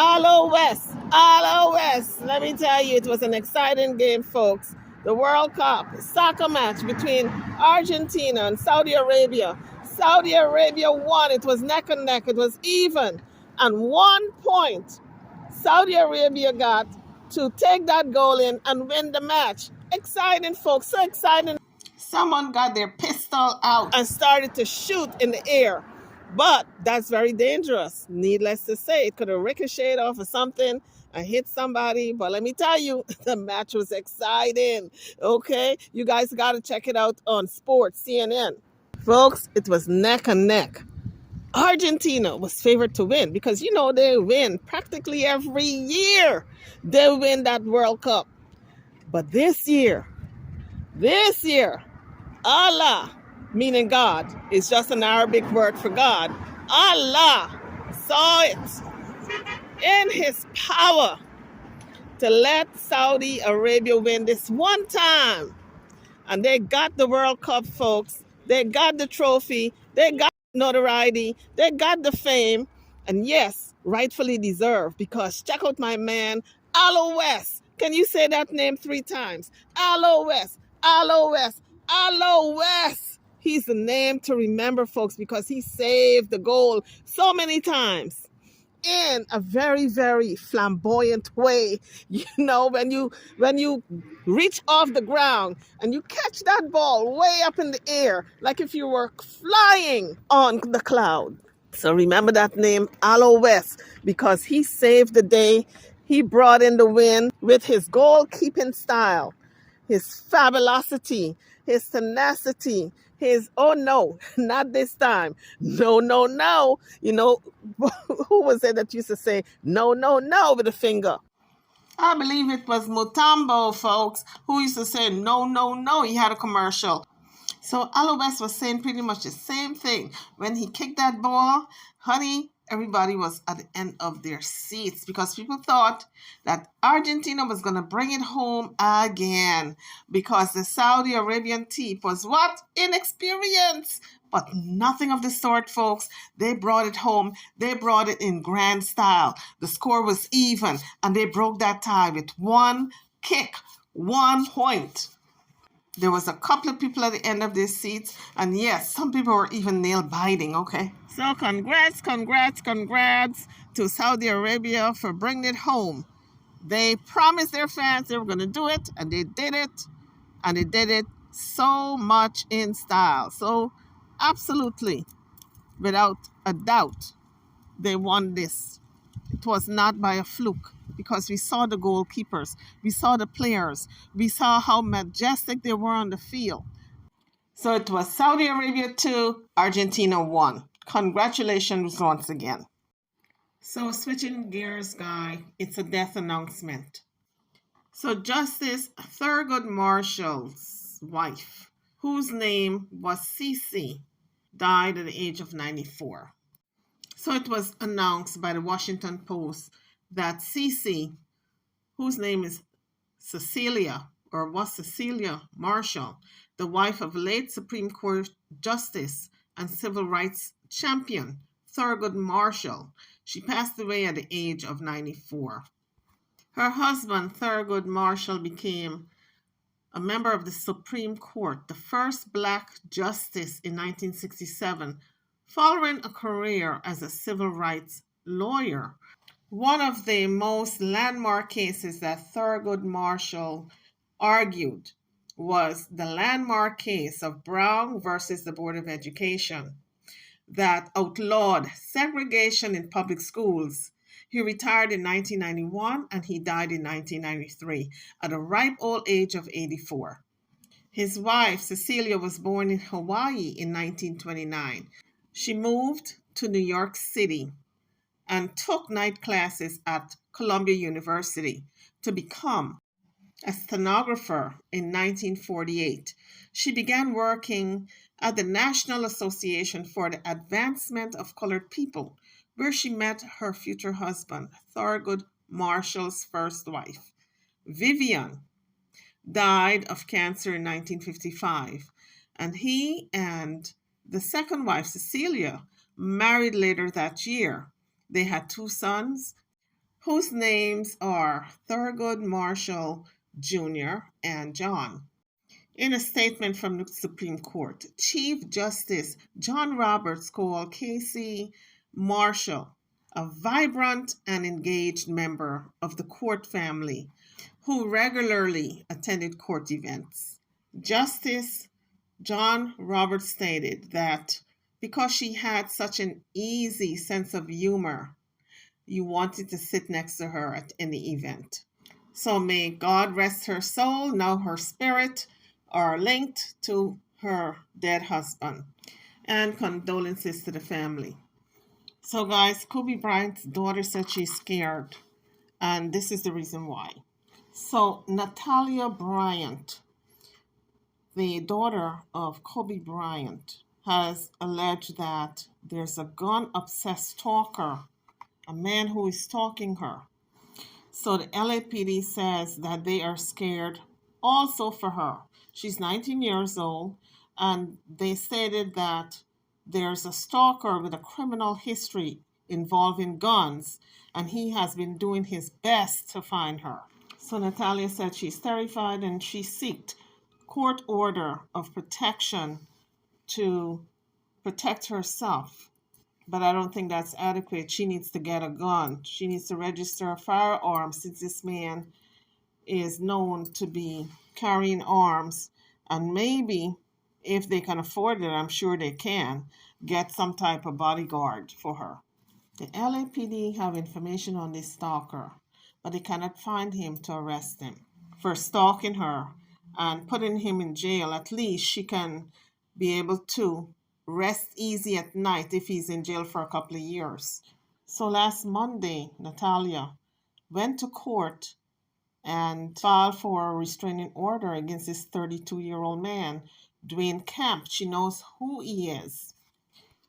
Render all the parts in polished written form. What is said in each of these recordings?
Aloe West, Aloe West. Let me tell you, it was an exciting game, folks. The World Cup soccer match between Argentina and Saudi Arabia. Saudi Arabia won. It was neck and neck. It was even. And 1 point Saudi Arabia got to take that goal in and win the match. Exciting, folks. So exciting. Someone got their pistol out and started to shoot in the air. But that's very dangerous. Needless to say, it could have ricocheted off of something and hit somebody. But let me tell you, the match was exciting. Okay? You guys got to check it out on sports, CNN. Folks, it was neck and neck. Argentina was favored to win because, they win practically every year. They win that World Cup. But this year, Allah, meaning God, is just an Arabic word for God. Allah saw it in his power to let Saudi Arabia win this one time. And they got the World Cup, folks. They got the trophy. They got notoriety. They got the fame. And yes, rightfully deserved, because check out my man, Aloe West. Can you say that name 3 times? Aloe West, Aloe West, Aloe West. He's the name to remember, folks, because he saved the goal so many times in a very, very flamboyant way. When you reach off the ground and you catch that ball way up in the air, like if you were flying on the cloud. So remember that name, Aloe West, because he saved the day. He brought in the win with his goalkeeping style, his fabulosity, his tenacity, his, oh no, not this time. No, no, no. Who was it that used to say, no, no, no, with a finger? I believe it was Mutombo, folks, who used to say, no, no, no. He had a commercial. So Aloe West was saying pretty much the same thing. When he kicked that ball, honey, everybody was at the end of their seats because people thought that Argentina was going to bring it home again because the Saudi Arabian team was what? Inexperienced. But nothing of the sort, folks. They brought it home. They brought it in grand style. The score was even, and they broke that tie with 1 kick, 1 point. There was a couple of people at the end of their seats, and yes, some people were even nail biting, okay? So congrats to Saudi Arabia for bringing it home. They promised their fans they were going to do it, and they did it, and they did it so much in style. So absolutely, without a doubt, they won this. It was not by a fluke, because we saw the goalkeepers, we saw the players, we saw how majestic they were on the field. So it was Saudi Arabia 2, Argentina 1. Congratulations once again. So switching gears, guy, it's a death announcement. So Justice Thurgood Marshall's wife, whose name was Cece, died at the age of 94. So it was announced by the Washington Post that Cece, whose name is Cecilia, or was Cecilia Marshall, the wife of late Supreme Court Justice and Civil Rights champion Thurgood Marshall, she passed away at the age of 94. Her husband, Thurgood Marshall, became a member of the Supreme Court, the first Black justice in 1967, following a career as a civil rights lawyer. One of the most landmark cases that Thurgood Marshall argued was the landmark case of Brown versus the Board of Education that outlawed segregation in public schools. He retired in 1991 and he died in 1993 at a ripe old age of 84. His wife, Cecilia, was born in Hawaii in 1929. She moved to New York City and took night classes at Columbia University to become a stenographer in 1948. She began working at the National Association for the Advancement of Colored People, where she met her future husband, Thurgood Marshall's first wife. Vivian died of cancer in 1955, and he and the second wife, Cecilia, married later that year. They had 2 sons, whose names are Thurgood Marshall Jr. and John. In a statement from the Supreme Court, Chief Justice John Roberts called Casey Marshall a vibrant and engaged member of the court family who regularly attended court events. Justice John Roberts stated that because she had such an easy sense of humor, you wanted to sit next to her at any event. So may God rest her soul. Now her spirit are linked to her dead husband. And condolences to the family. So, guys, Kobe Bryant's daughter said she's scared, and this is the reason why. So, Natalia Bryant, the daughter of Kobe Bryant, has alleged that there's a gun obsessed stalker, a man who is stalking her. So the LAPD says that they are scared also for her. She's 19 years old, and they stated that there's a stalker with a criminal history involving guns, and he has been doing his best to find her. So Natalia said she's terrified and she sought court order of protection to protect herself. But I don't think that's adequate. She needs to get a gun. She needs to register a firearm since this man is known to be carrying arms. And maybe, if they can afford it, I'm sure they can, get some type of bodyguard for her. The LAPD have information on this stalker, but they cannot find him to arrest him for stalking her and putting him in jail. At least she can be able to rest easy at night if he's in jail for a couple of years. So last Monday, Natalia went to court and filed for a restraining order against this 32-year-old man, Dwayne Camp. She knows who he is.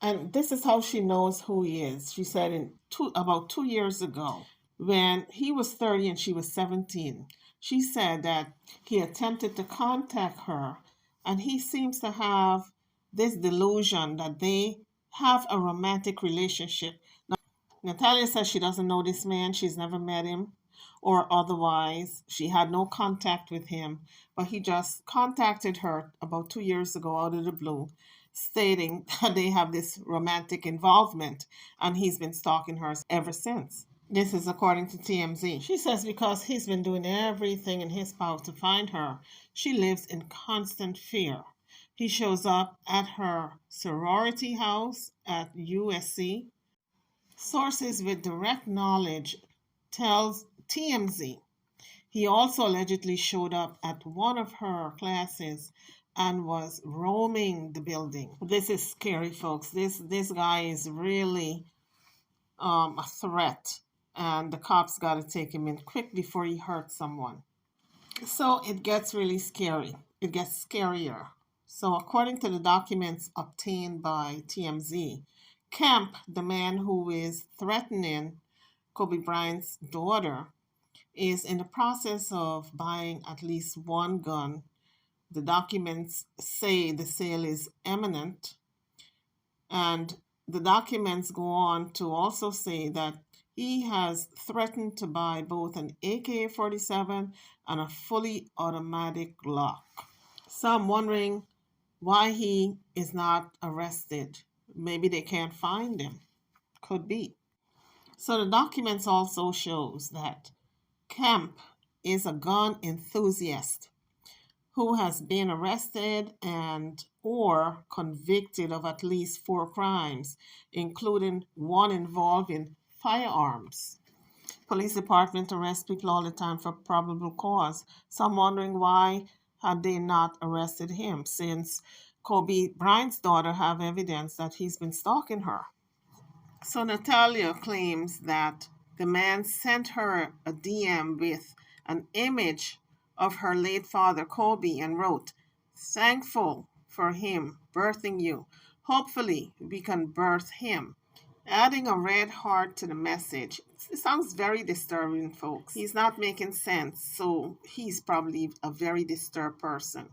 And this is how she knows who he is. She said about 2 years ago, when he was 30 and she was 17, she said that he attempted to contact her, and he seems to have this delusion that they have a romantic relationship. Now, Natalia says she doesn't know this man. She's never met him or otherwise. She had no contact with him, but he just contacted her about 2 years ago out of the blue, stating that they have this romantic involvement, and he's been stalking her ever since. This is according to TMZ. She says because he's been doing everything in his power to find her, she lives in constant fear. He shows up at her sorority house at USC. Sources with direct knowledge tells TMZ he also allegedly showed up at one of her classes and was roaming the building. This is scary, folks. This guy is really a threat, and the cops got to take him in quick before he hurts someone. So it gets really scary. It gets scarier. So according to the documents obtained by TMZ, Kemp, the man who is threatening Kobe Bryant's daughter, is in the process of buying at least one gun. The documents say the sale is imminent, and the documents go on to also say that he has threatened to buy both an AK-47 and a fully automatic Glock. So I'm wondering why he is not arrested. Maybe they can't find him. Could be. So the documents also shows that Kemp is a gun enthusiast who has been arrested and or convicted of at least 4 crimes, including one involving firearms. Police department arrest people all the time for probable cause. So I'm wondering why had they not arrested him, since Kobe Bryant's daughter have evidence that he's been stalking her. So Natalia claims that the man sent her a DM with an image of her late father, Kobe, and wrote, "Thankful for him birthing you. Hopefully, we can birth him." Adding a red heart to the message. It sounds very disturbing, folks. He's not making sense, so he's probably a very disturbed person.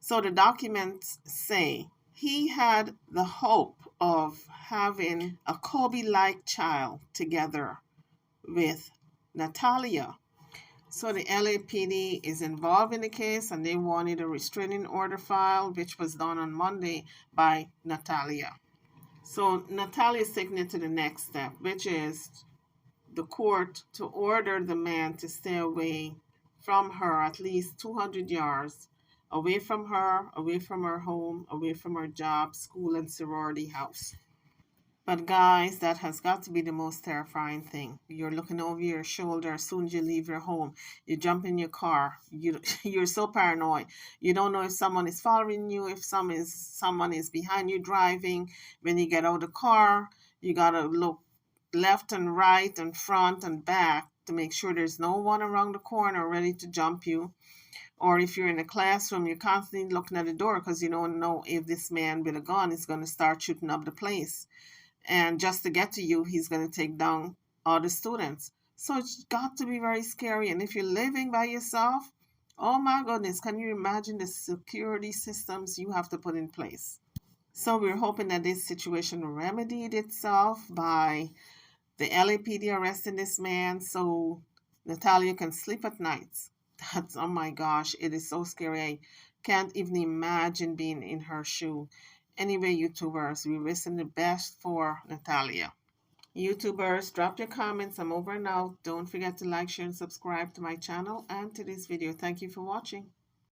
So the documents say he had the hope of having a Kobe-like child together with Natalia. So the LAPD is involved in the case and they wanted a restraining order filed, which was done on Monday by Natalia. So Natalia is taking it to the next step, which is the court to order the man to stay away from her at least 200 yards, away from her home, away from her job, school, and sorority house. But guys, that has got to be the most terrifying thing. You're looking over your shoulder as soon as you leave your home. You jump in your car. You're so paranoid. You don't know if someone is following you, if someone is behind you driving. When you get out of the car, you gotta look left and right and front and back to make sure there's no one around the corner ready to jump you. Or if you're in a classroom, you're constantly looking at the door because you don't know if this man with a gun is going to start shooting up the place. And just to get to you, he's going to take down all the students. So it's got to be very scary. And if you're living by yourself, oh my goodness, can you imagine the security systems you have to put in place? So we're hoping that this situation remedied itself by the LAPD arresting this man so Natalia can sleep at nights. That's, oh my gosh, it is so scary. I can't even imagine being in her shoe. Anyway, YouTubers, we wish the best for Natalia. YouTubers, drop your comments. I'm over and out. Don't forget to like, share, and subscribe to my channel and to this video. Thank you for watching.